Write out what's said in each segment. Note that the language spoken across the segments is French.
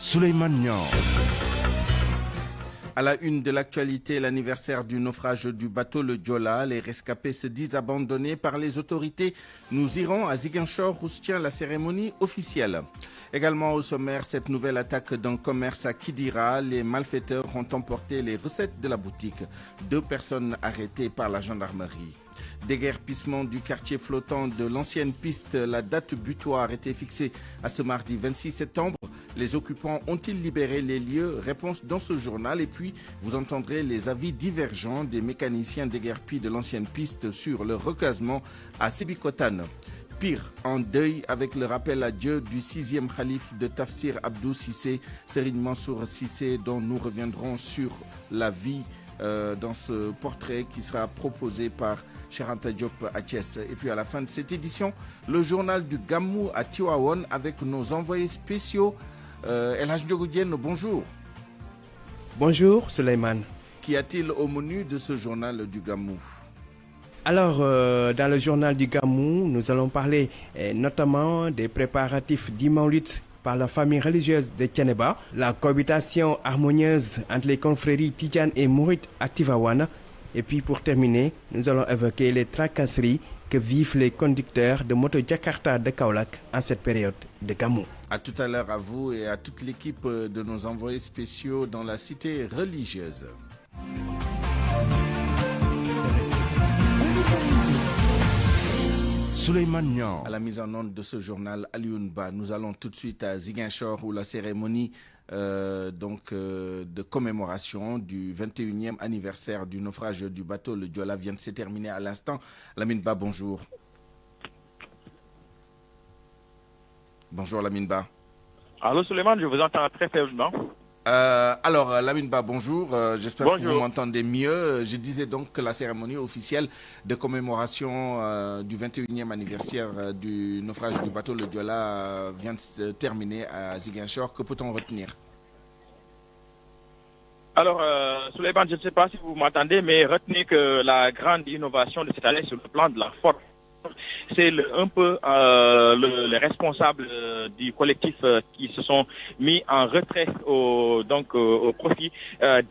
Souleymane Niang. À la une de l'actualité, l'anniversaire du naufrage du bateau le Joola. Les rescapés se disent abandonnés par les autorités. Nous irons à Ziguinchor où se tient la cérémonie officielle. Également au sommaire, cette nouvelle attaque d'un commerce à Kidira. Les malfaiteurs ont emporté les recettes de la boutique. 2 personnes arrêtées par la gendarmerie. Déguerpissement du quartier flottant de l'ancienne piste. La date butoir était fixée à ce mardi 26 septembre. Les occupants ont-ils libéré les lieux? Réponse dans ce journal. Et puis, vous entendrez les avis divergents des mécaniciens déguerpis de l'ancienne piste sur le recasement à Sébikotane. Pire, en deuil avec le rappel à Dieu du 6e khalife de Tafsir Abdou Cissé, Serigne Mansour Cissé, dont nous reviendrons sur la vie dans ce portrait qui sera proposé par Cheikh Anta Diop à Thiès. Et puis à la fin de cette édition, le journal du Gamou à Tivaouane avec nos envoyés spéciaux. El Hadj Ndiogou Diène, bonjour. Bonjour Souleymane. Qu'y a-t-il au menu de ce journal du Gamou? Alors, dans le journal du Gamou, nous allons parler notamment des préparatifs d'Imawlit par la famille religieuse de Thiénaba, la cohabitation harmonieuse entre les confréries Tidjane et Mouride à Tivaouane. Et puis pour terminer, nous allons évoquer les tracasseries que vivent les conducteurs de moto Jakarta de Kaolack en cette période de Gamou. À tout à l'heure à vous et à toute l'équipe de nos envoyés spéciaux dans la cité religieuse. Souleymane Niang. À la mise en onde de ce journal, Alioune Ba, nous allons tout de suite à Ziguinchor où la cérémonie de commémoration du 21e anniversaire du naufrage du bateau le Joola vient de se terminer à l'instant. Lamine Ba, bonjour. Bonjour Lamine Ba. Allô Souleymane, je vous entends très faiblement. Alors Lamine Ba, bonjour. J'espère que vous m'entendez mieux. Je disais donc que la cérémonie officielle de commémoration du 21e anniversaire du naufrage du bateau le Joola vient de se terminer à Ziguinchor. Que peut-on retenir? Alors Souleymane, je ne sais pas si vous m'entendez, mais retenez que la grande innovation de cette année sur le plan de la forme, c'est un peu les responsables du collectif qui se sont mis en retrait au profit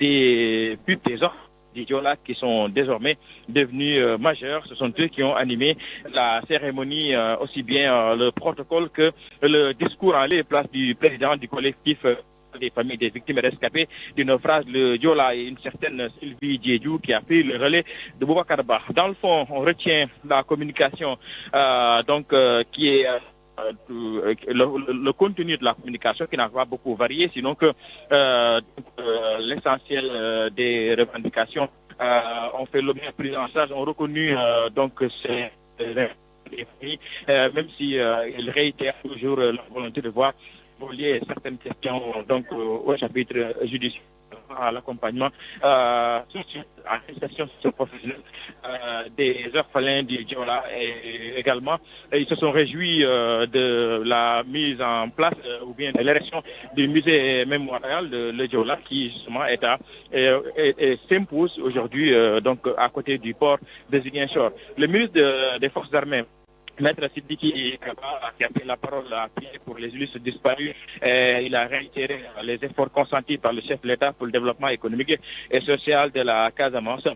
des buts des ordres du Joola qui sont désormais devenus majeurs. Ce sont eux qui ont animé la cérémonie, aussi bien le protocole que le discours en lieu et place du président du collectif des familles des victimes rescapées du naufrage le Joola et une certaine Sylvie Diédiou qui a pris le relais de Boubacar Ba. Dans le fond, on retient la communication qui est le contenu de la communication qui n'a pas beaucoup varié, sinon que l'essentiel des revendications ont fait l'objet de prise en charge, ont reconnu ces même si ils réitèrent toujours la volonté de voir lier certaines questions au chapitre judiciaire, à l'accompagnement à l'association professionnelle des orphelins du Joola et également ils se sont réjouis de la mise en place ou bien de l'érection du musée mémorial de le Joola qui justement s'impose aujourd'hui à côté du port de Ziguinchor. Le ministre des Forces armées, Maître Sidiki Kaba, qui a pris la parole pour les illustres disparus, il a réitéré les efforts consentis par le chef de l'État pour le développement économique et social de la Casamance.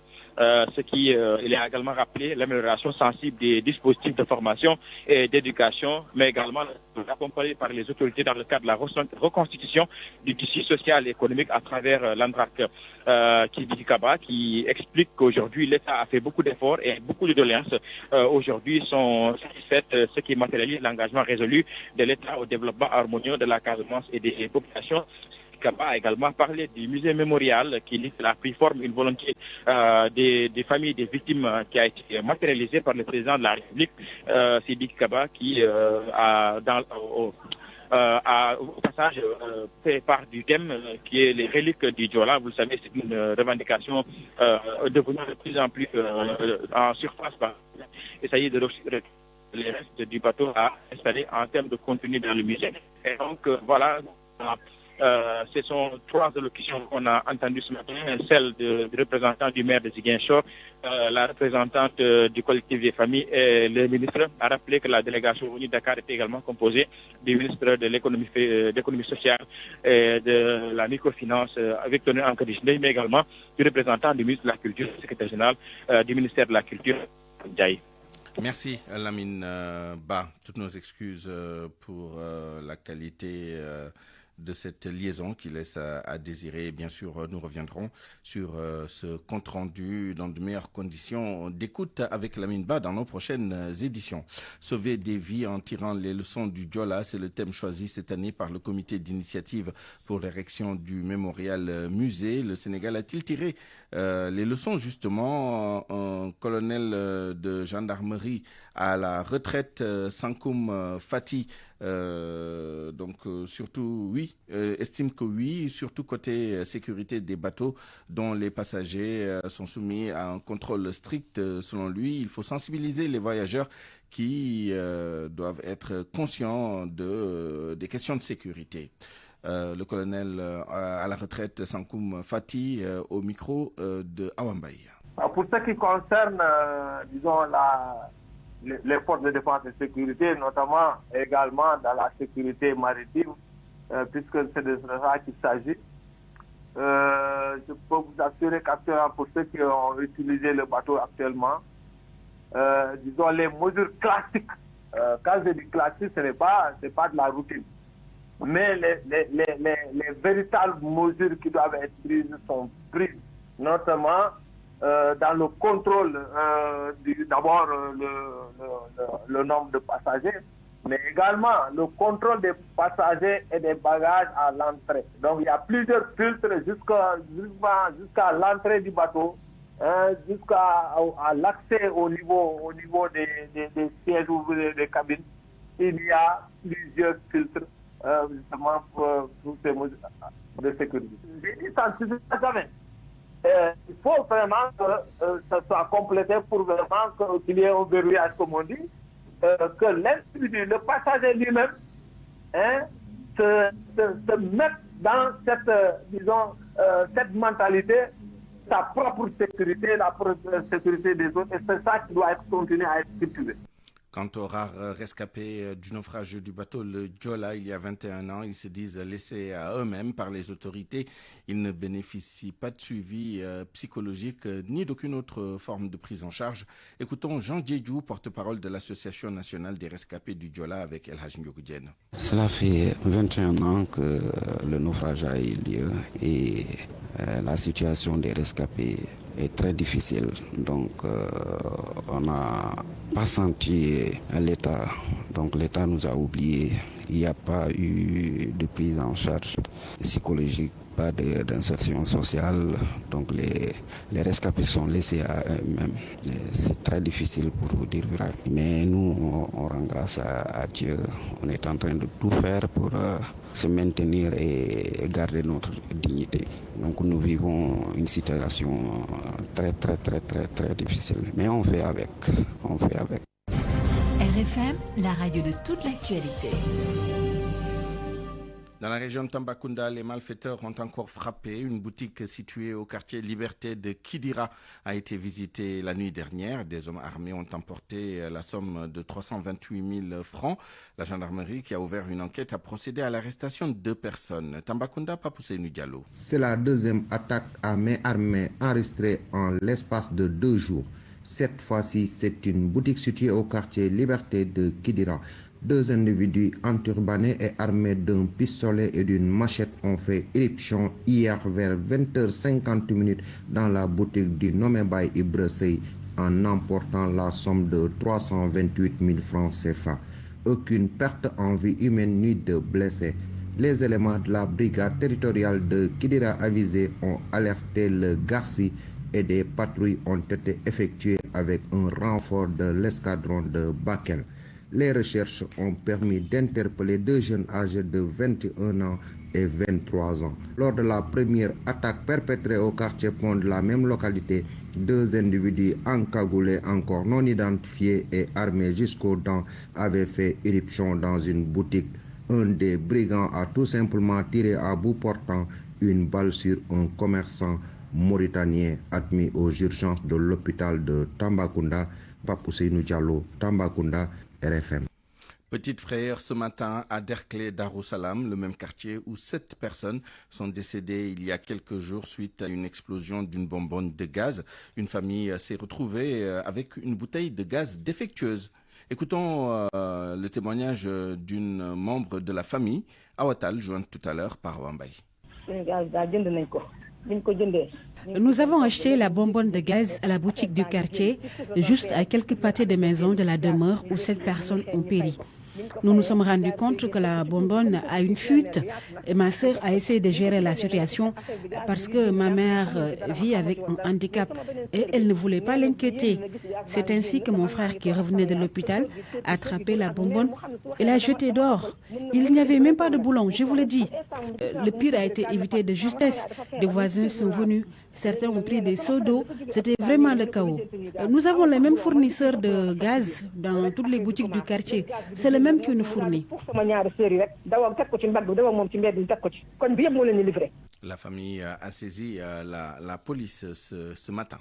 Il a également rappelé l'amélioration sensible des dispositifs de formation et d'éducation, mais également accompagné par les autorités dans le cadre de la reconstitution du tissu social et économique à travers l'ANDRAC. Sidiki Kaba qui explique qu'aujourd'hui l'État a fait beaucoup d'efforts et beaucoup de doléances aujourd'hui sont satisfaites, ce qui matérialise l'engagement résolu de l'État au développement harmonieux de la Casamance et des populations. Kaba a également parlé du musée mémorial qui a pris forme une volonté des familles des victimes qui a été matérialisée par le président de la République, Sidiki Kaba, qui au passage fait part du thème qui est les reliques du Joola. Vous le savez, c'est une revendication devenue de plus en plus en surface. Il s'agit de les restes du bateau à installer en termes de contenu dans le musée. Et donc voilà, Ce sont 3 allocutions qu'on a entendues ce matin, celle du représentant du maire de Ziguinchor, la représentante du collectif des familles et le ministre a rappelé que la délégation venue de Dakar était également composée du ministre de l'économie sociale et de la microfinance, Victor Ankadich, mais également du représentant du ministre de la Culture, secrétaire général du ministère de la Culture, Ndiaye. Merci Lamine Ba. Toutes nos excuses pour la qualité de cette liaison qui laisse à désirer. Bien sûr, nous reviendrons sur ce compte-rendu dans de meilleures conditions d'écoute avec Lamine Ba dans nos prochaines éditions. Sauver des vies en tirant les leçons du Djola, c'est le thème choisi cette année par le comité d'initiative pour l'érection du mémorial musée. Le Sénégal a-t-il tiré les leçons justement? Un colonel de gendarmerie à la retraite, Sankoum Fati, surtout oui, estime que oui, surtout côté sécurité des bateaux dont les passagers sont soumis à un contrôle strict. Selon lui, il faut sensibiliser les voyageurs qui doivent être conscients des questions de sécurité. Le colonel à la retraite Sankoum Fati au micro de Awambaye. Pour ce qui concerne, disons, les forces de défense et de sécurité, notamment également dans la sécurité maritime, puisque c'est de ça qu'il s'agit. Je peux vous assurer qu'actuellement, pour ceux qui ont utilisé le bateau actuellement, disons les mesures classiques. Quand je dis classique, ce n'est pas de la routine. Mais les véritables mesures qui doivent être prises sont prises, notamment dans le contrôle d'abord le nombre de passagers, mais également le contrôle des passagers et des bagages à l'entrée. Donc il y a plusieurs filtres jusqu'à l'entrée du bateau, jusqu'à l'accès au niveau des sièges ou des cabines. Il y a plusieurs filtres justement pour ces mesures de sécurité. J'ai dit ça ne suffit pas jamais. Il faut vraiment que ça soit complété pour vraiment qu'il y ait un verrouillage, comme on dit, que l'individu, le passager lui-même, se mette dans cette mentalité, sa propre sécurité, la propre sécurité des autres, et c'est ça qui doit continuer à être cultivé. Quant aux rares rescapés du naufrage du bateau le Djola il y a 21 ans, ils se disent laissés à eux-mêmes par les autorités. Ils ne bénéficient pas de suivi psychologique ni d'aucune autre forme de prise en charge. Écoutons Jean Djedjou, porte-parole de l'Association nationale des rescapés du Djola avec El Hadj Ndiogou Diène. Cela fait 21 ans que le naufrage a eu lieu et la situation des rescapés est très difficile. Donc on n'a pas senti l'État. Donc l'État nous a oubliés. Il n'y a pas eu de prise en charge psychologique, pas d'insertion sociale. Donc les rescapés sont laissés à eux-mêmes. C'est très difficile pour vous dire vrai. Mais nous, on rend grâce à Dieu. On est en train de tout faire pour se maintenir et garder notre dignité. Donc nous vivons une situation très difficile. Mais on fait avec. RFM, la radio de toute l'actualité. Dans la région de Tambacounda, les malfaiteurs ont encore frappé. Une boutique située au quartier Liberté de Kidira a été visitée la nuit dernière. Des hommes armés ont emporté la somme de 328 000 francs. La gendarmerie, qui a ouvert une enquête, a procédé à l'arrestation de 2 personnes. Tambacounda, Papousseinou Diallo. C'est la deuxième attaque à main armée enregistrée en l'espace de 2 jours. Cette fois-ci, c'est une boutique située au quartier Liberté de Kidira. 2 individus enturbanés et armés d'un pistolet et d'une machette ont fait éruption hier vers 20h50 dans la boutique du nommé Baye Ibrasey en emportant la somme de 328 000 francs CFA. Aucune perte en vie humaine ni de blessés. Les éléments de la brigade territoriale de Kidira avisée ont alerté le Garci et des patrouilles ont été effectuées avec un renfort de l'escadron de Bakel. Les recherches ont permis d'interpeller 2 jeunes âgés de 21 ans et 23 ans. Lors de la première attaque perpétrée au quartier Pont de la même localité, 2 individus encagoulés encore non identifiés et armés jusqu'aux dents avaient fait éruption dans une boutique. Un des brigands a tout simplement tiré à bout portant une balle sur un commerçant mauritanien admis aux urgences de l'hôpital de Tambacounda. Pape Ousseynou Diallo, Tambacounda, RFM. Petite Frayeur ce matin à Derklé, Darussalam, le même quartier où 7 personnes sont décédées il y a quelques jours suite à une explosion d'une bonbonne de gaz. Une famille s'est retrouvée avec une bouteille de gaz défectueuse. Écoutons le témoignage d'une membre de la famille, Awatal, jointe tout à l'heure par Wambay. Nous avons acheté la bonbonne de gaz à la boutique du quartier, juste à quelques pâtés de maison de la demeure où 7 personnes ont péri. Nous nous sommes rendus compte que la bonbonne a une fuite et ma sœur a essayé de gérer la situation parce que ma mère vit avec un handicap et elle ne voulait pas l'inquiéter. C'est ainsi que mon frère qui revenait de l'hôpital a attrapé la bonbonne et l'a jetée dehors. Il n'y avait même pas de boulon, je vous le dis. Le pire a été évité de justesse. Des voisins sont venus. Certains ont pris des seaux d'eau. C'était vraiment le chaos. Nous avons les mêmes fournisseurs de gaz dans toutes les boutiques du quartier. C'est le même qui nous fournit. La famille a saisi la police ce matin.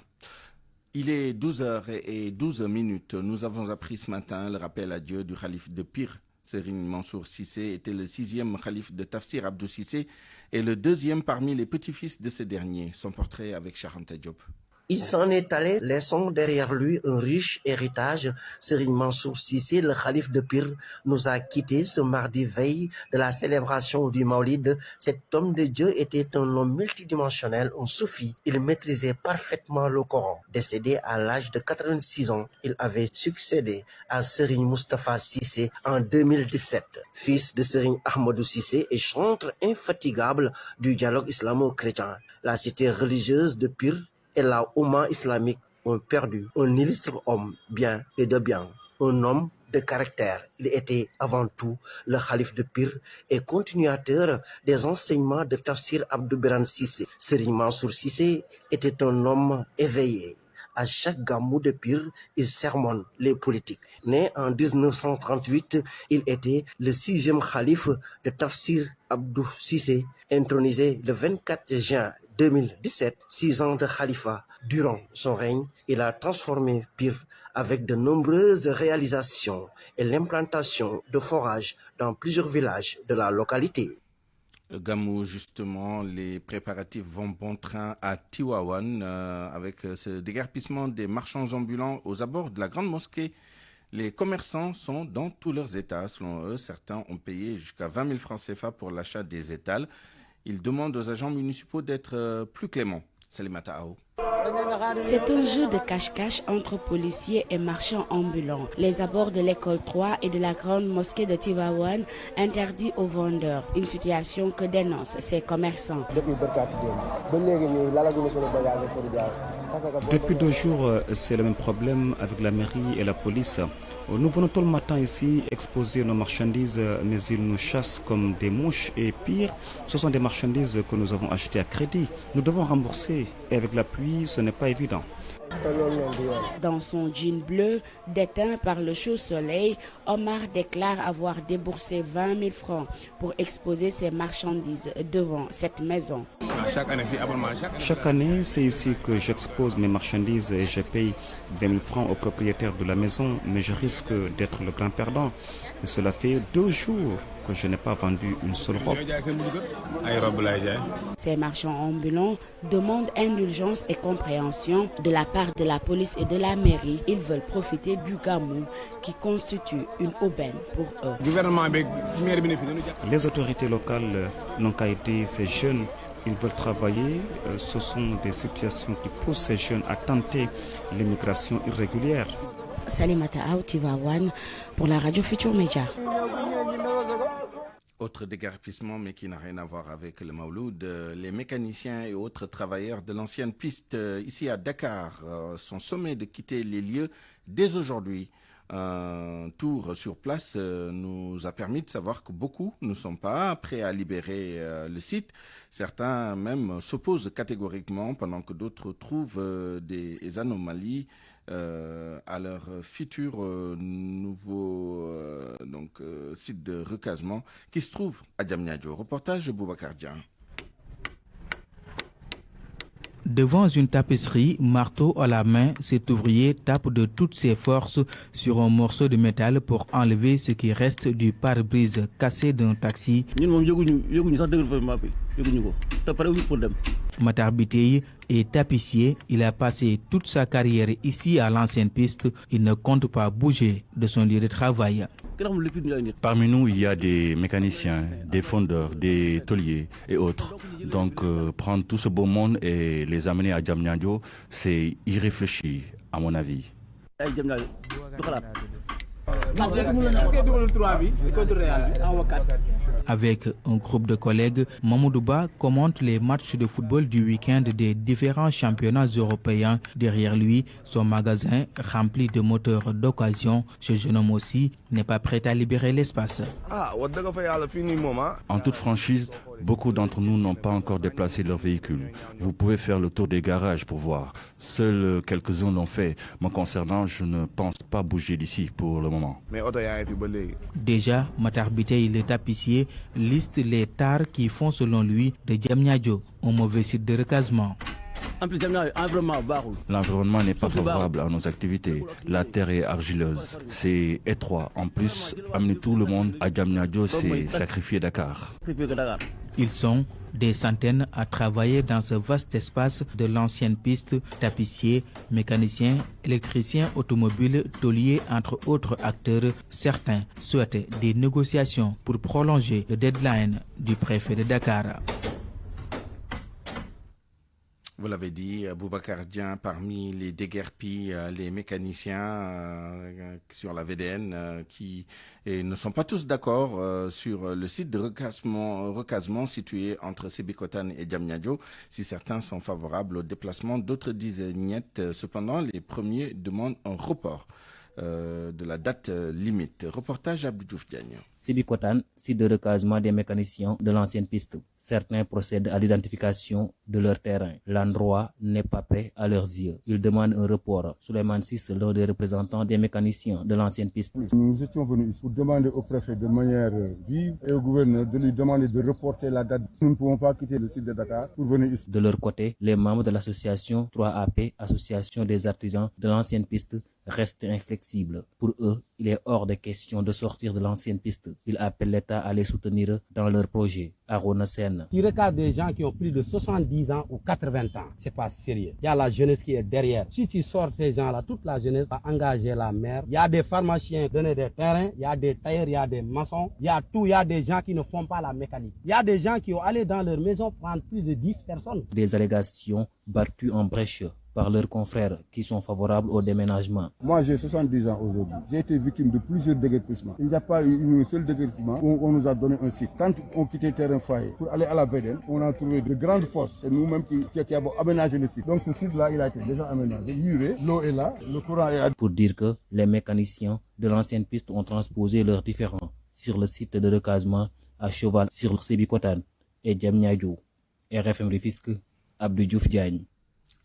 Il est 12h12. Nous avons appris ce matin le rappel à Dieu du khalife de Pire. Serigne Mansour Cissé était le 6e khalife de Tafsir Abdou Cissé et le 2e parmi les petits-fils de ce dernier. Son portrait avec Charanta Diop. Il s'en est allé, laissant derrière lui un riche héritage. Serigne Mansour Cissé, le khalife de Pire, nous a quittés ce mardi veille de la célébration du Maulid. Cet homme de Dieu était un homme multidimensionnel, un soufi. Il maîtrisait parfaitement le Coran. Décédé à l'âge de 86 ans, il avait succédé à Serigne Moustapha Cissé en 2017. Fils de Serigne Ahmadou Cissé et chantre infatigable du dialogue islamo-chrétien. La cité religieuse de Pire et la Oumma islamique ont perdu un illustre homme bien et de bien, un homme de caractère. Il était avant tout le khalife de Pire et continuateur des enseignements de Tafsir Abdou Biran Cissé. Serigne Mansour Cissé était un homme éveillé. À chaque gamou de Pire, il sermonne les politiques. Né en 1938, il était le 6e khalife de Tafsir Abdou Cissé, intronisé le 24 juin 2017, 6 ans de khalifa. Durant son règne, il a transformé Pire avec de nombreuses réalisations et l'implantation de forages dans plusieurs villages de la localité. Le Gamou, justement, les préparatifs vont bon train à Tivaouane avec ce déguerpissement des marchands ambulants aux abords de la grande mosquée. Les commerçants sont dans tous leurs états. Selon eux, certains ont payé jusqu'à 20 000 francs CFA pour l'achat des étals. Ils demandent aux agents municipaux d'être plus cléments. Salimata Ao. C'est un jeu de cache-cache entre policiers et marchands ambulants. Les abords de l'école 3 et de la grande mosquée de Tivaouane interdits aux vendeurs. Une situation que dénoncent ces commerçants. Depuis 2 jours, c'est le même problème avec la mairie et la police. Nous venons tout le matin ici exposer nos marchandises, mais ils nous chassent comme des mouches. Et pire, ce sont des marchandises que nous avons achetées à crédit. Nous devons rembourser. Et avec la pluie, ce n'est pas évident. Dans son jean bleu, déteint par le chaud soleil, Omar déclare avoir déboursé 20 000 francs pour exposer ses marchandises devant cette maison. Chaque année, c'est ici que j'expose mes marchandises et je paye 20 000 francs au propriétaire de la maison, mais je risque d'être le grand perdant. Et cela fait 2 jours que je n'ai pas vendu une seule robe. Ces marchands ambulants demandent indulgence et compréhension de la part de la police et de la mairie. Ils veulent profiter du Gamou qui constitue une aubaine pour eux. Les autorités locales n'ont qu'à aider ces jeunes. Ils veulent travailler. Ce sont des situations qui poussent ces jeunes à tenter l'immigration irrégulière. Salimata Ao, Tivaouane, pour la radio Futur Média. Autre déguerpissement, mais qui n'a rien à voir avec le Mauloud, les mécaniciens et autres travailleurs de l'ancienne piste ici à Dakar sont sommés de quitter les lieux dès aujourd'hui. Un tour sur place nous a permis de savoir que beaucoup ne sont pas prêts à libérer le site. Certains même s'opposent catégoriquement, pendant que d'autres trouvent des anomalies à leur futur nouveau site de recasement qui se trouve à Diamniadio. Reportage Boubacar Dian. Devant une tapisserie, marteau à la main, cet ouvrier tape de toutes ses forces sur un morceau de métal pour enlever ce qui reste du pare-brise cassé d'un taxi. Matar Biteye est tapissier. Il a passé toute sa carrière ici à l'ancienne piste. Il ne compte pas bouger de son lieu de travail. Parmi nous, il y a des mécaniciens, des fondeurs, des tôliers et autres. Donc, prendre tout ce beau monde et les amener à Diamniadio, c'est irréfléchi, à mon avis. Avec un groupe de collègues, Mamoudouba commente les matchs de football du week-end des différents championnats européens. Derrière lui, son magasin rempli de moteurs d'occasion. Ce jeune homme aussi n'est pas prêt à libérer l'espace. En toute franchise, beaucoup d'entre nous n'ont pas encore déplacé leur véhicule. Vous pouvez faire le tour des garages pour voir. Seuls quelques-uns l'ont fait. Me concernant, je ne pense pas bouger d'ici pour le moment. Déjà, Matar Biteye, le tapissier, liste les tares qui font selon lui de Diamniadio un mauvais site de recasement. L'environnement n'est pas favorable à nos activités. La terre est argileuse. C'est étroit. En plus, amener tout le monde à Diamniadio, c'est sacrifier Dakar. Ils sont des centaines à travailler dans ce vaste espace de l'ancienne piste, tapissiers, mécaniciens, électriciens, automobiles, tôliers, entre autres acteurs. Certains souhaitent des négociations pour prolonger le deadline du préfet de Dakar. Vous l'avez dit, Boubacar Dian, parmi les déguerpis, les mécaniciens sur la VDN qui ne sont pas tous d'accord sur le site de recasement situé entre Sébikotane et Diamniadio. Si certains sont favorables au déplacement, d'autres disent niet. Cependant, les premiers demandent un report de la date limite. Reportage Abdou Diouf Diagne. Sébikotane, site de recasement des mécaniciens de l'ancienne piste. Certains procèdent à l'identification de leur terrain. L'endroit n'est pas prêt à leurs yeux. Ils demandent un report. Souleymane Ciss, l'un des représentants des mécaniciens de l'ancienne piste. Nous étions venus ici pour demander au préfet de manière vive et au gouverneur de lui demander de reporter la date. Nous ne pouvons pas quitter le site de Dakar pour venir ici. De leur côté, les membres de l'association 3AP, association des artisans de l'ancienne piste, restent inflexibles. Pour eux, il est hors de question de sortir de l'ancienne piste. Ils appellent l'État à les soutenir dans leur projet. Arona Sen. Tu regardes des gens qui ont plus de 70 ans ou 80 ans. C'est pas sérieux. Il y a la jeunesse qui est derrière. Si tu sors ces gens-là, toute la jeunesse va engager la mer. Il y a des pharmaciens donner des terrains. Il y a des tailleurs, il y a des maçons. Il y a tout. Il y a des gens qui ne font pas la mécanique. Il y a des gens qui ont allé dans leur maison prendre plus de 10 personnes. Des allégations battues en brèche par leurs confrères qui sont favorables au déménagement. Moi, j'ai 70 ans aujourd'hui. J'ai été victime de plusieurs déguerpissements. Il n'y a pas eu un seul déguerpissement où on nous a donné un site. Quand on quittait terrain foyer pour aller à la VDN, on a trouvé de grandes forces. C'est nous-mêmes qui avons aménagé le site. Donc ce site-là, il a été déjà aménagé. Muré, l'eau est là, le courant est là. Pour dire que les mécaniciens de l'ancienne piste ont transposé leurs différends sur le site de recasement à cheval sur Sébikotane et Diamniadio. RFM Rufisque, Abdou Diouf Diagne.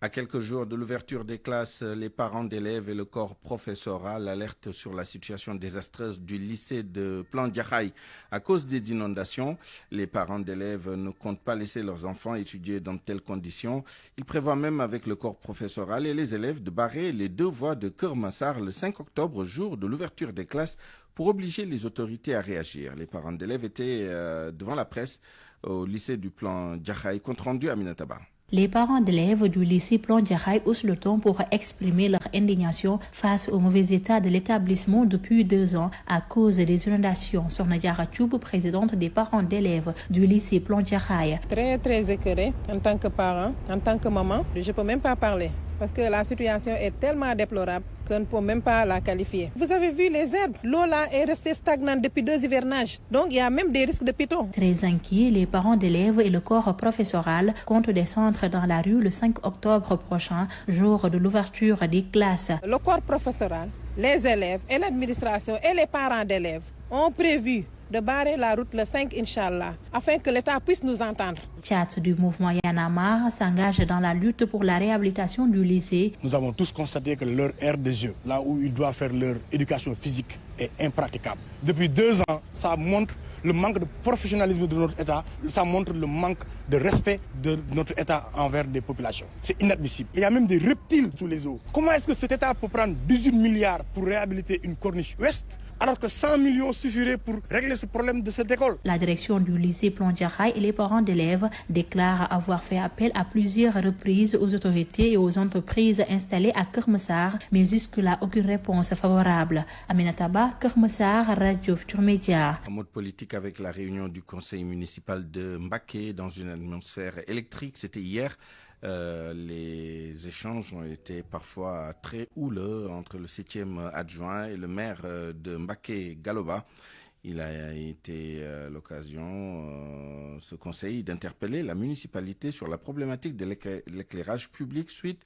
À quelques jours de l'ouverture des classes, les parents d'élèves et le corps professoral alertent sur la situation désastreuse du lycée de Plan Diakhaï. À cause des inondations, les parents d'élèves ne comptent pas laisser leurs enfants étudier dans de telles conditions. Ils prévoient même avec le corps professoral et les élèves de barrer les deux voies de Kermassar le 5 octobre, jour de l'ouverture des classes, pour obliger les autorités à réagir. Les parents d'élèves étaient devant la presse au lycée du Plan Diakhaï. Compte rendu à Minataba. Les parents d'élèves du lycée Plan Diakhaï haussent le ton pour exprimer leur indignation face au mauvais état de l'établissement depuis 2 ans à cause des inondations. Sorna Diarra Thioub, présidente des parents d'élèves du lycée Plan Diakhaï. Très écœurée en tant que parent, en tant que maman. Je ne peux même pas parler parce que la situation est tellement déplorable qu'on ne peut même pas la qualifier. Vous avez vu les herbes, l'eau là est restée stagnante depuis 2 hivernages. Donc il y a même des risques de piton. Très inquiets, les parents d'élèves et le corps professoral comptent descendre dans la rue le 5 octobre prochain, jour de l'ouverture des classes. Le corps professoral, les élèves et l'administration et les parents d'élèves ont prévu de barrer la route le 5 Inch'Allah, afin que l'État puisse nous entendre. Tchad du mouvement Y en a marre s'engage dans la lutte pour la réhabilitation du lycée. Nous avons tous constaté que leur aire de jeu, là où ils doivent faire leur éducation physique, est impraticable. Depuis 2 ans, ça montre le manque de professionnalisme de notre État, ça montre le manque de respect de notre État envers des populations. C'est inadmissible. Il y a même des reptiles sous les eaux. Comment est-ce que cet État peut prendre 18 milliards pour réhabiliter une corniche ouest alors que 100 millions suffiraient pour régler ce problème de cette école? La direction du lycée Plondiaray et les parents d'élèves déclarent avoir fait appel à plusieurs reprises aux autorités et aux entreprises installées à Kermessar, mais jusque-là aucune réponse favorable. Aminata Ba, Kermessar, Radio Futur Média. En mode politique avec la réunion du conseil municipal de Mbacké dans une atmosphère électrique, c'était hier. Les échanges ont été parfois très houleux entre le 7e adjoint et le maire de Mbacké, Galoba. Il a été l'occasion, ce conseil, d'interpeller la municipalité sur la problématique de l'éclairage public suite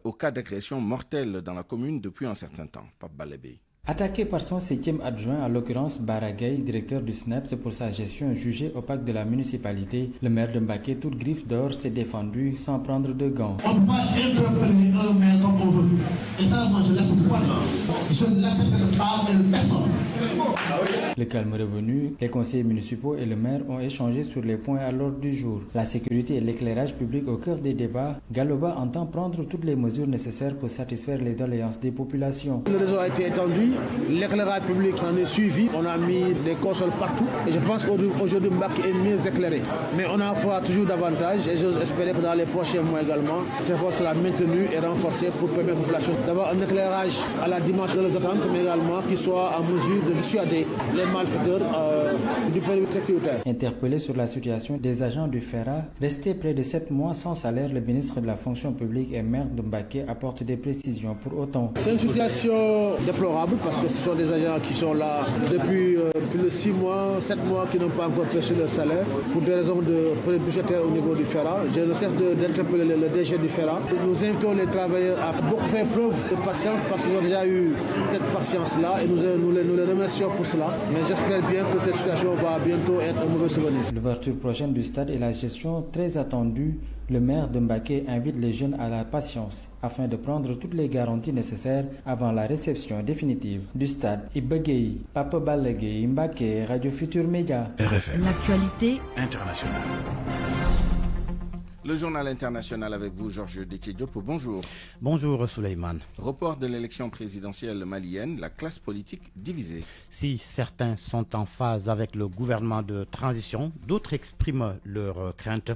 au cas d'agression mortelle dans la commune depuis un certain temps. Pape Balébé. Attaqué par son 7e adjoint, en l'occurrence Baragay, directeur du SNEPS pour sa gestion jugée opaque de la municipalité, le maire de Mbacké, toute griffe d'or, s'est défendu sans prendre de gants. On ne peut pas interpeller un maire comme on veut. Et ça, moi, je l'accepte pas. Je ne l'accepte pas de personne. Le calme revenu, les conseillers municipaux et le maire ont échangé sur les points à l'ordre du jour. La sécurité et l'éclairage public au cœur des débats. Galoba entend prendre toutes les mesures nécessaires pour satisfaire les doléances des populations. Le réseau a été étendu, l'éclairage public s'en est suivi, on a mis des consoles partout et je pense qu'aujourd'hui Mbacké est mieux éclairé. Mais on en fera toujours davantage et j'ose espérer que dans les prochains mois également, cette force sera maintenue et renforcée pour permettre aux populations d'avoir un éclairage à la dimension de leurs attentes, mais également qui soit en mesure de dissuader les malfaiteurs du période sécuritaire. Interpellé sur la situation des agents du FERA, restés près de 7 mois sans salaire, le ministre de la fonction publique et maire de Mbacké apporte des précisions pour autant. C'est une situation déplorable parce que ce sont des agents qui sont là depuis plus de 6 mois, 7 mois qui n'ont pas encore perçu leur salaire pour des raisons de budgétaire au niveau du FERA. Je ne cesse d'interpeller le DG du FERA. Nous invitons les travailleurs à beaucoup faire preuve de patience parce qu'ils ont déjà eu cette patience-là et nous les remercions pour cela. Mais j'espère bien que cette situation va bientôt être un mauvais souvenir. L'ouverture prochaine du stade et la gestion très attendue, le maire de Mbacké invite les jeunes à la patience afin de prendre toutes les garanties nécessaires avant la réception définitive du stade. Ibegei, Papa Balégé, Mbacké, Radio Futur Média. RFM. L'actualité internationale. Le journal international avec vous, Georges Détié-Diop. Bonjour. Bonjour, Souleymane. Report de l'élection présidentielle malienne, la classe politique divisée. Si certains sont en phase avec le gouvernement de transition, d'autres expriment leurs craintes.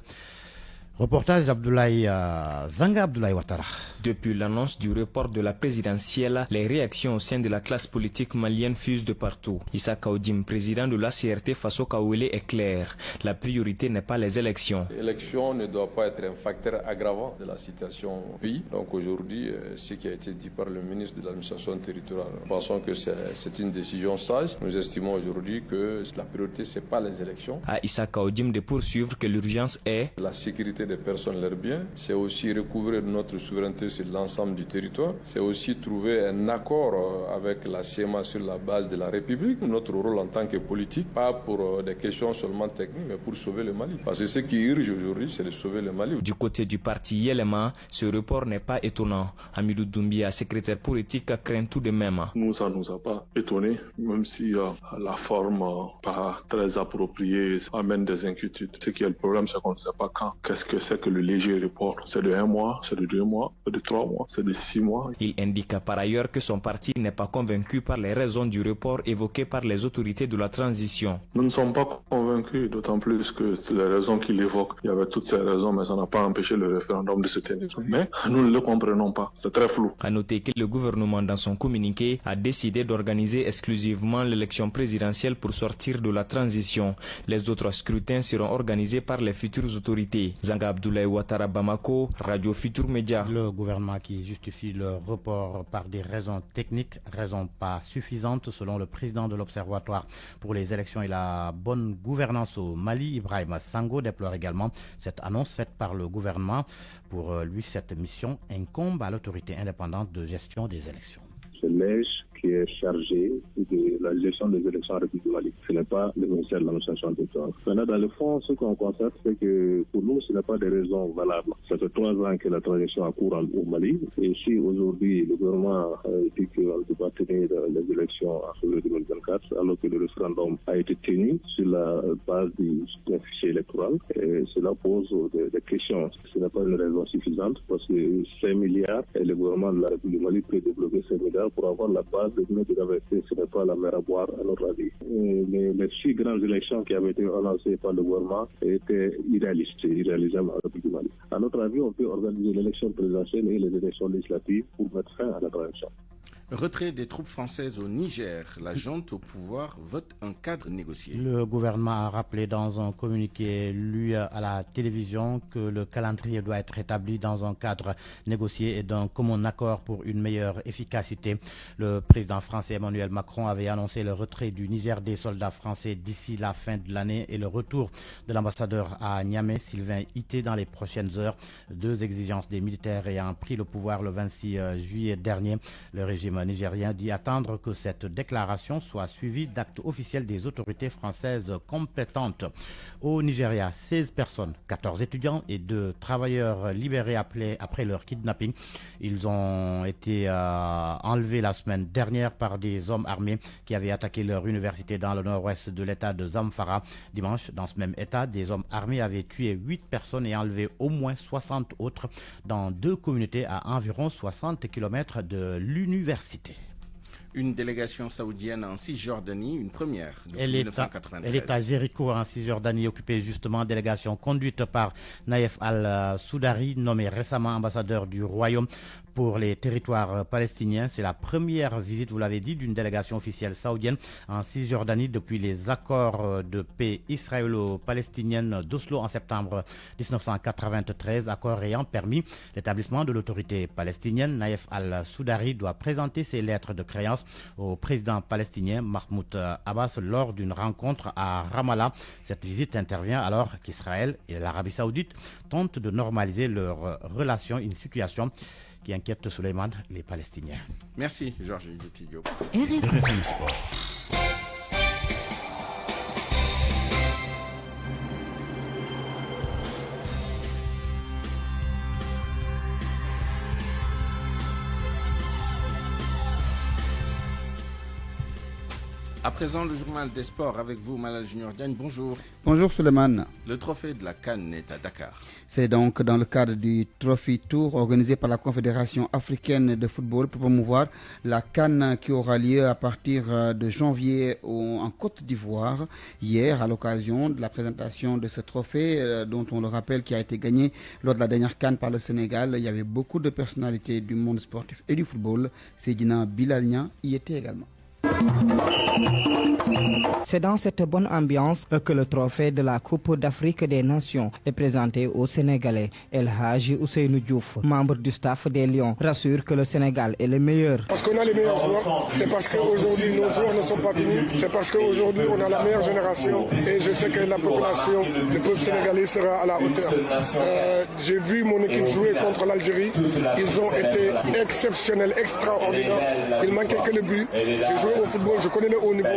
Reportage Zanga Abdoulaye Ouattara. Depuis l'annonce du report de la présidentielle, les réactions au sein de la classe politique malienne fusent de partout. Issa Kaoudim, président de l'ACRT Faso Kawele, est clair. La priorité n'est pas les élections. L'élection ne doit pas être un facteur aggravant de la situation au pays. Donc aujourd'hui, ce qui a été dit par le ministre de l'administration territoriale, nous pensons que c'est une décision sage. Nous estimons aujourd'hui que la priorité, ce n'est pas les élections. À Issa Kaoudim de poursuivre que l'urgence est la sécurité des personnes, leurs biens. C'est aussi recouvrir notre souveraineté sur l'ensemble du territoire. C'est aussi trouver un accord avec la CEMA sur la base de la République. Notre rôle en tant que politique, pas pour des questions seulement techniques, mais pour sauver le Mali. Parce que ce qui urge aujourd'hui, c'est de sauver le Mali. Du côté du parti Yelema, ce report n'est pas étonnant. Amidou Doumbia, secrétaire politique, craint tout de même. Nous, ça ne nous a pas étonnés, même si la forme pas très appropriée amène des inquiétudes. Ce qui est le problème, c'est qu'on ne sait pas quand. Qu'est-ce que c'est que le léger report? C'est de 1 mois, c'est de 2 mois, c'est de 3 mois, c'est de 6 mois. Il indique par ailleurs que son parti n'est pas convaincu par les raisons du report évoquées par les autorités de la transition. Nous ne sommes pas convaincus, d'autant plus que les raisons qu'il évoque, il y avait toutes ces raisons, mais ça n'a pas empêché le référendum de se tenir. Mais nous ne le comprenons pas, c'est très flou. À noter que le gouvernement, dans son communiqué, a décidé d'organiser exclusivement l'élection présidentielle pour sortir de la transition. Les autres scrutins seront organisés par les futures autorités. Zanga Abdoulaye Ouattara, Bamako, Radio Futur Média. Le gouvernement qui justifie le report par des raisons techniques, raisons pas suffisantes selon le président de l'Observatoire pour les élections et la bonne gouvernance au Mali, Ibrahima Sango, déplore également cette annonce faite par le gouvernement. Pour lui, cette mission incombe à l'autorité indépendante de gestion des élections. Je lège qui est chargé de la gestion des élections en République du Mali. Ce n'est pas le ministère de l'administration territoriale. Maintenant, dans le fond, ce qu'on constate, c'est que pour nous, ce n'est pas des raisons valables. Ça fait 3 ans que la transition a cours au Mali. Et si aujourd'hui, le gouvernement dit qu'on ne peut pas tenir les élections en février 2024, alors que le référendum a été tenu sur la base d'un fichier électoral, et cela pose des questions. Ce n'est pas une raison suffisante parce que 5 milliards, et le gouvernement de la République du Mali peut développer 5 milliards pour avoir la base de données de la vérité. Ce n'est pas la mer à boire, à notre avis. Les 6 grandes élections qui avaient été annoncées par le gouvernement étaient irréalisables en République du Mali. À notre avis, on peut organiser l'élection présidentielle et les élections législatives pour mettre fin à la transition. Retrait des troupes françaises au Niger. La junte au pouvoir vote un cadre négocié. Le gouvernement a rappelé dans un communiqué lu à la télévision que le calendrier doit être établi dans un cadre négocié et d'un commun accord pour une meilleure efficacité. Le président français Emmanuel Macron avait annoncé le retrait du Niger des soldats français d'ici la fin de l'année et le retour de l'ambassadeur à Niamey, Sylvain Ité, dans les prochaines heures. 2 exigences des militaires ayant pris le pouvoir le 26 juillet dernier. Le régime nigérien dit attendre que cette déclaration soit suivie d'actes officiels des autorités françaises compétentes. Au Nigeria, 16 personnes, 14 étudiants et 2 travailleurs libérés après leur kidnapping. Ils ont été enlevés la semaine dernière par des hommes armés qui avaient attaqué leur université dans le nord-ouest de l'état de Zamfara. Dimanche, dans ce même état, des hommes armés avaient tué 8 personnes et enlevé au moins 60 autres dans 2 communautés à environ 60 km de l'université. Une délégation saoudienne en Cisjordanie, une première depuis 1993. Elle est à Jéricho en Cisjordanie, occupée justement délégation conduite par Naïef al-Soudari, nommé récemment ambassadeur du Royaume pour les territoires palestiniens. C'est la première visite, vous l'avez dit, d'une délégation officielle saoudienne en Cisjordanie depuis les accords de paix israélo-palestinienne d'Oslo en septembre 1993, accord ayant permis l'établissement de l'autorité palestinienne. Naïef al-Soudari doit présenter ses lettres de créance au président palestinien Mahmoud Abbas lors d'une rencontre à Ramallah. Cette visite intervient alors qu'Israël et l'Arabie saoudite tentent de normaliser leurs relations, une situation qui inquiète Souleymane, les Palestiniens. Merci Georges Diop. RFI Sport. À présent, le journal des sports avec vous, Malal Junior Diagne. Bonjour. Bonjour Souleymane. Le trophée de la CAN est à Dakar. C'est donc dans le cadre du Trophy Tour organisé par la Confédération africaine de football pour promouvoir la CAN qui aura lieu à partir de janvier en Côte d'Ivoire. Hier, à l'occasion de la présentation de ce trophée, dont on le rappelle qui a été gagné lors de la dernière CAN par le Sénégal, il y avait beaucoup de personnalités du monde sportif et du football. Seydina Bilalnia y était également. C'est dans cette bonne ambiance que le trophée de la Coupe d'Afrique des Nations est présenté aux Sénégalais. El Hadji Ousseynou Diouf, membre du staff des Lions, rassure que le Sénégal est le meilleur. Parce qu'on a les meilleurs joueurs, c'est parce qu'aujourd'hui nos joueurs ne sont pas finis, c'est parce qu'aujourd'hui on a la meilleure génération et je sais que la population, le peuple sénégalais sera à la hauteur. J'ai vu mon équipe jouer contre l'Algérie, ils ont été exceptionnels, extraordinaires, il manquait que le but. J'ai joué au football, je connais le haut niveau,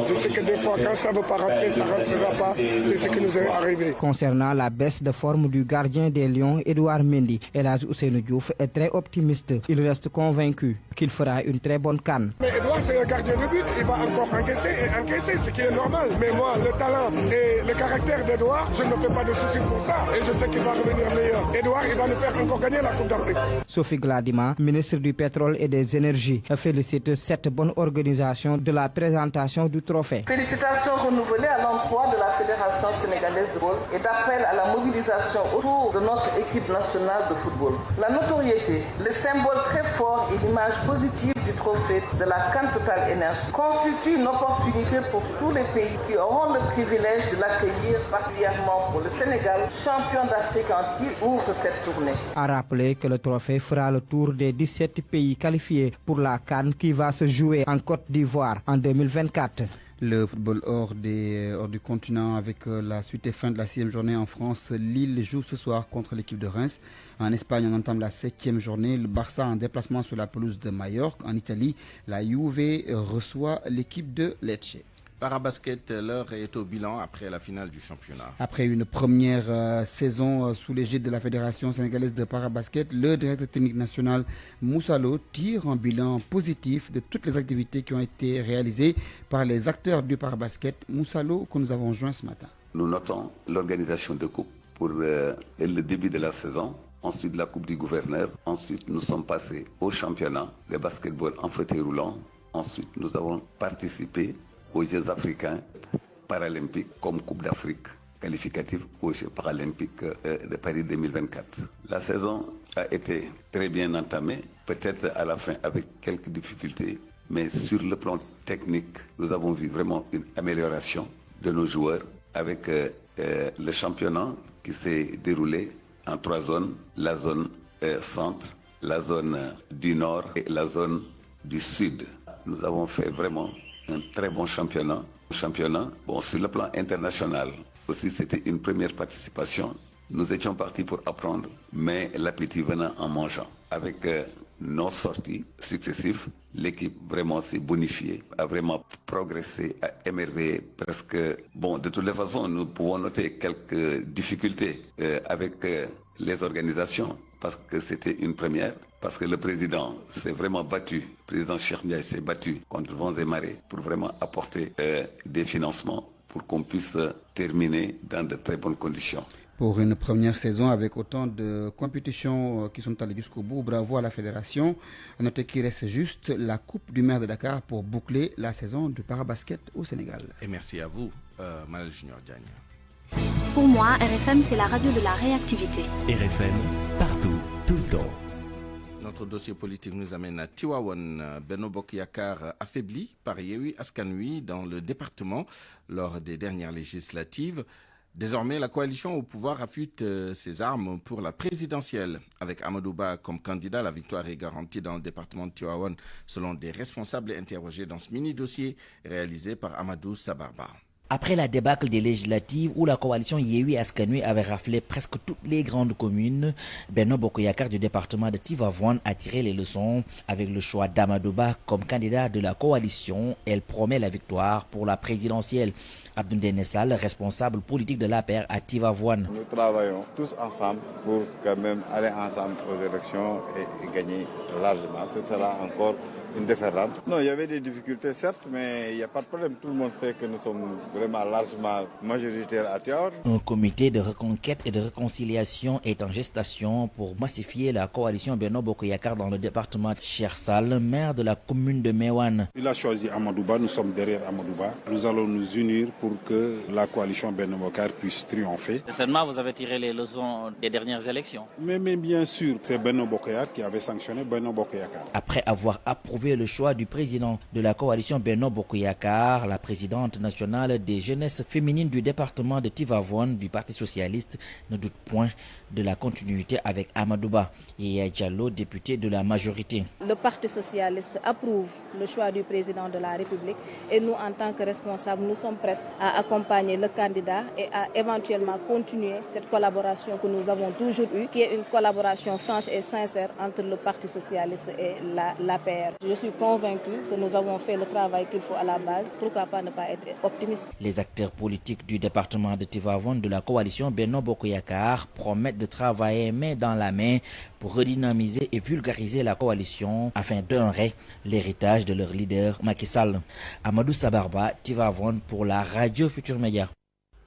je sais que des fois quand ça ne veut pas rentrer, ça ne rentrera pas, c'est ce qui nous est arrivé. Concernant la baisse de forme du gardien des Lions, Edouard Mendy, El Hadji Ousseynou Diouf est très optimiste. Il reste convaincu qu'il fera une très bonne CAN. Mais Edouard c'est un gardien de but, il va encore encaisser, ce qui est normal. Mais moi, le talent et le caractère d'Edouard, je ne me fais pas de soucis pour ça et je sais qu'il va revenir meilleur. Edouard, il va nous faire encore gagner la Coupe d'Afrique. Sophie Gladima, ministre du Pétrole et des Énergies, félicite cette bonne organisation de la présentation du trophée. Félicitations renouvelées à l'endroit de la Fédération sénégalaise de football et d'appel à la mobilisation autour de notre équipe nationale de football. La notoriété, le symbole très fort et l'image positive du trophée de la CAN Total Énergie constitue une opportunité pour tous les pays qui auront le privilège de l'accueillir, particulièrement pour le Sénégal, champion d'Afrique en titre, ouvre cette tournée. A rappeler que le trophée fera le tour des 17 pays qualifiés pour la CAN qui va se jouer en Côte d'Ivoire en 2024. Le football hors du continent avec la suite et fin de la 6e journée en France. Lille joue ce soir contre l'équipe de Reims. En Espagne, on entame la 7e journée. Le Barça en déplacement sur la pelouse de Majorque. En Italie, la Juve reçoit l'équipe de Lecce. Parabasket, l'heure est au bilan après la finale du championnat. Après une première saison sous l'égide de la Fédération sénégalaise de parabasket, le directeur technique national Moussa Lo tire un bilan positif de toutes les activités qui ont été réalisées par les acteurs du parabasket. Moussa Lo, que nous avons joint ce matin. Nous notons l'organisation de coupes pour le début de la saison. Ensuite, la Coupe du Gouverneur. Ensuite, nous sommes passés au championnat de basketball en fauteuil roulant. Ensuite, nous avons participé aux Jeux africains paralympiques comme Coupe d'Afrique qualificative aux Jeux paralympiques de Paris 2024. La saison a été très bien entamée, peut-être à la fin avec quelques difficultés, mais sur le plan technique, nous avons vu vraiment une amélioration de nos joueurs avec le championnat qui s'est déroulé en 3 zones, la zone centre, la zone du nord et la zone du sud. Nous avons fait vraiment un très bon championnat. Bon, sur le plan international, aussi c'était une première participation. Nous étions partis pour apprendre, mais l'appétit venant en mangeant. Avec nos sorties successives, l'équipe vraiment s'est bonifiée, a vraiment progressé, a émerveillé presque. Bon, de toutes les façons, nous pouvons noter quelques difficultés avec les organisations, parce que c'était une première, parce que le président s'est vraiment battu, le président Cheikh Ndiaye s'est battu contre vents et marées pour vraiment apporter des financements pour qu'on puisse terminer dans de très bonnes conditions. Pour une première saison avec autant de compétitions qui sont allées jusqu'au bout, bravo à la fédération. Notez qu'il reste juste la Coupe du maire de Dakar pour boucler la saison du parabasket au Sénégal. Et merci à vous, Mal Junior Diagne. Pour moi, RFM, c'est la radio de la réactivité. RFM, partout, tout le temps. Notre dossier politique nous amène à Tivaouane. Benno Bokk Yakaar affaibli par Yewwi Askan Wi dans le département lors des dernières législatives. Désormais, la coalition au pouvoir affûte ses armes pour la présidentielle. Avec Amadou Ba comme candidat, la victoire est garantie dans le département de Tivaouane, selon des responsables interrogés dans ce mini-dossier réalisé par Amadou Sabarba. Après la débâcle des législatives où la coalition Yewwi Askan Wi avait raflé presque toutes les grandes communes, Benno Bokk Yakaar du département de Tivaouane a tiré les leçons. Avec le choix d'Amadou Ba comme candidat de la coalition, elle promet la victoire pour la présidentielle. Abdoulaye Nessal, responsable politique de l'APR à Tivaouane. Nous travaillons tous ensemble pour quand même aller ensemble aux élections et gagner largement. Ce sera encore une déferlante. Non, il y avait des difficultés certes, mais il n'y a pas de problème. Tout le monde sait que nous sommes vraiment largement majoritaires à Tivaouane. Un comité de reconquête et de réconciliation est en gestation pour massifier la coalition Benno Bokk Yakaar dans le département. Cheikh Sall, maire de la commune de Meouane. Il a choisi Amadou Ba, nous sommes derrière Amadou Ba. Nous allons nous unir pour que la coalition Benno Bokk Yakaar puisse triompher. Certainement, vous avez tiré les leçons des dernières élections. Mais bien sûr, c'est Benno Bokk Yakaar qui avait sanctionné Benno Bokk Yakaar. Après avoir approuvé le choix du président de la coalition Benno Bokk Yakaar, la présidente nationale des jeunesses féminines du département de Tivaouane du Parti socialiste ne doute point de la continuité avec Amadou Ba et Diallo, député de la majorité. Le Parti socialiste approuve le choix du président de la République et nous, en tant que responsables, nous sommes prêts à accompagner le candidat et à éventuellement continuer cette collaboration que nous avons toujours eue, qui est une collaboration franche et sincère entre le Parti socialiste et l'APR. Je suis convaincu que nous avons fait le travail qu'il faut à la base. Pourquoi pas ne pas être optimiste? Les acteurs politiques du département de Tivaouane de la coalition Benno Bokk Yakaar promettent de travailler main dans la main pour redynamiser et vulgariser la coalition afin d'honorer l'héritage de leur leader Macky Sall. Amadou Sabarba, Tivaouane pour la radio Futur Média.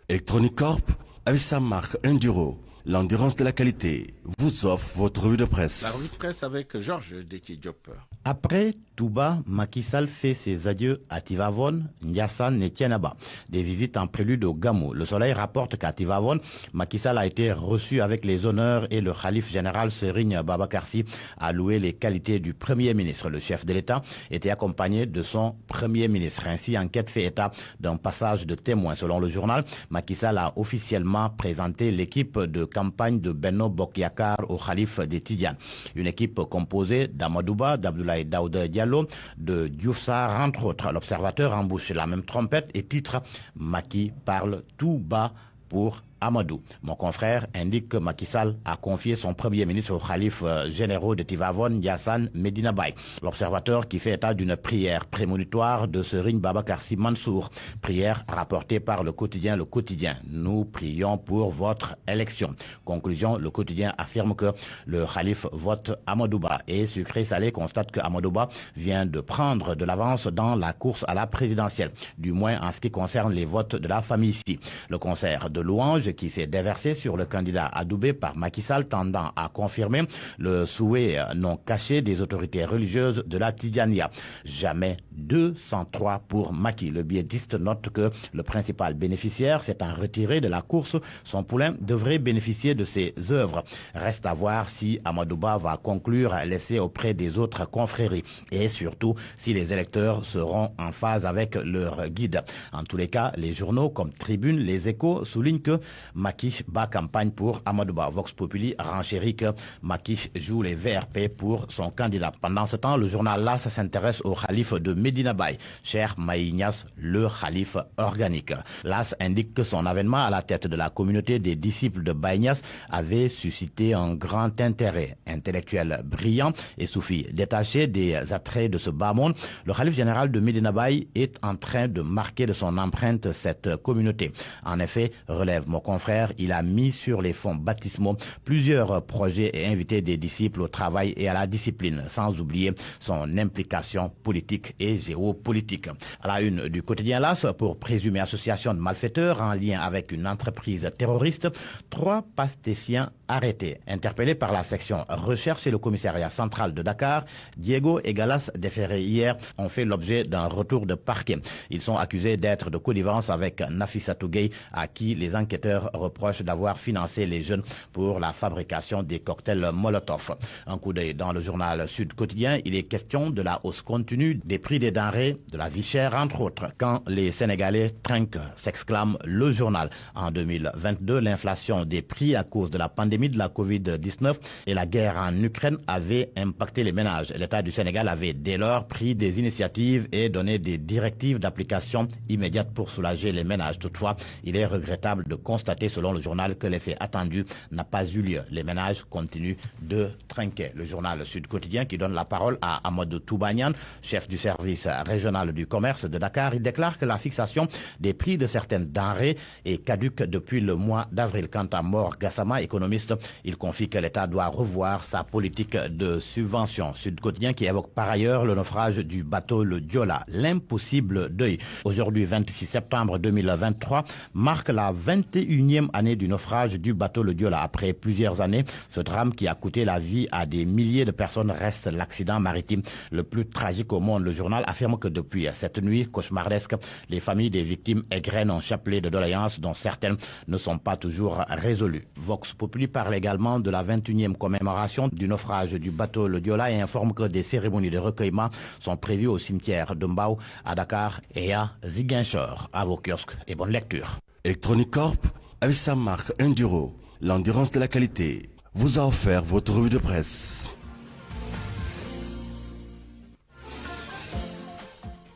Electronic Corp, avec sa marque Enduro, l'endurance de la qualité, vous offre votre revue de presse. La revue de presse avec Georges Détié Diop. Après Touba, Macky Sall fait ses adieux à Tivaouane, Ndiassane et Tiénaba. Des visites en prélude au Gamou. Le Soleil rapporte qu'à Tivaouane, Macky Sall a été reçu avec les honneurs et le khalife général Serigne Babacar Sy a loué les qualités du Premier ministre. Le chef de l'État était accompagné de son Premier ministre. Ainsi, enquête fait état d'un passage de témoins. Selon le journal, Macky Sall a officiellement présenté l'équipe de campagne de Benno Bokk Yakaar au Khalife des Tidjanes. Une équipe composée d'Amadouba, d'Abdoulaye Daouda Diallo, de Diouf Sarr, entre autres. L'observateur embouche la même trompette et titre « Macky parle tout bas pour Amadou ». Mon confrère indique que Macky Sall a confié son premier ministre aux khalifes généraux de Tivaouane, Ndiassane, Medina Baye. L'observateur qui fait état d'une prière prémonitoire de Serigne Babacar Sy Mansour. Prière rapportée par le quotidien Le Quotidien. Nous prions pour votre élection. Conclusion, Le Quotidien affirme que le khalife vote Amadouba. Et Sucré Salé constate que Amadouba vient de prendre de l'avance dans la course à la présidentielle. Du moins en ce qui concerne les votes de la famille Sy. Le concert de louanges qui s'est déversé sur le candidat adoubé par Macky Sall, tendant à confirmer le souhait non caché des autorités religieuses de la Tidjania. Jamais 203 pour Macky. Le biédiste note que le principal bénéficiaire s'étant retiré de la course, son poulain devrait bénéficier de ses œuvres. Reste à voir si Amadouba va conclure l'essai auprès des autres confréries et surtout si les électeurs seront en phase avec leur guide. En tous les cas, les journaux comme Tribune, Les Échos soulignent que Macky bat campagne pour Amadouba. Vox Populi renchérit que Macky joue les VRP pour son candidat. Pendant ce temps, le journal LAS s'intéresse au khalife de Medina Baye, Cheikh Mahi Niass, le khalife organique. LAS indique que son avènement à la tête de la communauté des disciples de Baye Niass avait suscité un grand intérêt. Intellectuel brillant et soufi détaché des attraits de ce bas monde, le khalife général de Medina Baye est en train de marquer de son empreinte cette communauté. En effet, relève mon confrère, il a mis sur les fonds baptismaux plusieurs projets et invité des disciples au travail et à la discipline, sans oublier son implication politique et géopolitique. À la une du quotidien LAS, pour présumée association de malfaiteurs en lien avec une entreprise terroriste, 3 pastéfiens arrêtés. Interpellés par la section recherche et le commissariat central de Dakar, Diego et Galas, déférés hier, ont fait l'objet d'un retour de parquet. Ils sont accusés d'être de connivence avec Nafissatou Gueye, à qui les enquêteurs reprochent d'avoir financé les jeunes pour la fabrication des cocktails Molotov. Un coup d'œil dans le journal Sud Quotidien, il est question de la hausse continue des prix des denrées, de la vie chère entre autres. Quand les Sénégalais trinquent, s'exclame le journal. En 2022, l'inflation des prix à cause de la pandémie de la Covid-19 et la guerre en Ukraine avait impacté les ménages. L'État du Sénégal avait dès lors pris des initiatives et donné des directives d'application immédiate pour soulager les ménages. Toutefois, il est regrettable de constater, selon le journal, que l'effet attendu n'a pas eu lieu. Les ménages continuent de trinquer. Le journal Sud Quotidien qui donne la parole à Amadou Toubanian, chef du service régional du commerce de Dakar. Il déclare que la fixation des prix de certaines denrées est caduque depuis le mois d'avril. Quant à Mor Gassama, économiste, il confie que l'État doit revoir sa politique de subvention. Sud Quotidien qui évoque par ailleurs le naufrage du bateau le Diola, l'impossible deuil. Aujourd'hui, 26 septembre 2023, marque la 21e année du naufrage du bateau le Diola. Après plusieurs années, ce drame qui a coûté la vie à des milliers de personnes reste l'accident maritime le plus tragique au monde. Le journal affirme que depuis cette nuit cauchemardesque, les familles des victimes égrènent un chapelet de doléances dont certaines ne sont pas toujours résolues. Vox Populi parle également de la 21e commémoration du naufrage du bateau le Diola et informe que des cérémonies de recueillement sont prévues au cimetière de Mbao, à Dakar et à Ziguinchor. À vos kiosques et bonne lecture. Electronic Corp, avec sa marque Enduro, l'endurance de la qualité, vous a offert votre revue de presse.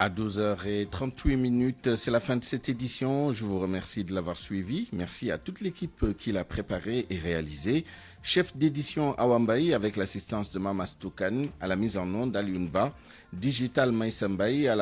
À 12h38, c'est la fin de cette édition. Je vous remercie de l'avoir suivi. Merci à toute l'équipe qui l'a préparé et réalisé. Chef d'édition Awambaï avec l'assistance de Mamas Toukan, à la mise en onde d'Aliounba, Digital Maïsambaï, à la